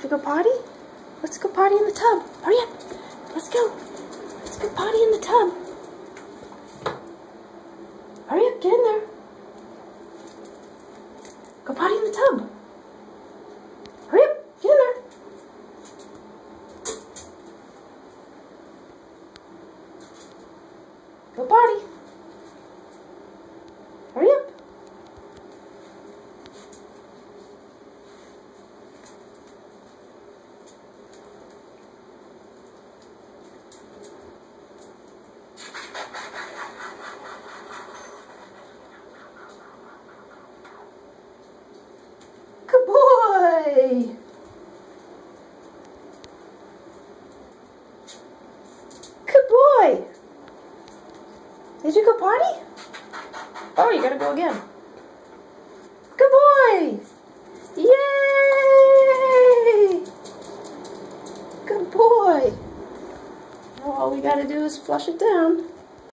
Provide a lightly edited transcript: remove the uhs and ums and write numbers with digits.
to go potty? Let's go potty in the tub. Hurry up. Let's go. Let's go potty in the tub. Hurry up, get in there. Go potty in the tub. Hurry up, get in there. Go potty. Hurry up. Good boy. Good boy. Did you go potty? Oh, you gotta go again. Good boy. Yay. Good boy. Now all we gotta do is flush it down.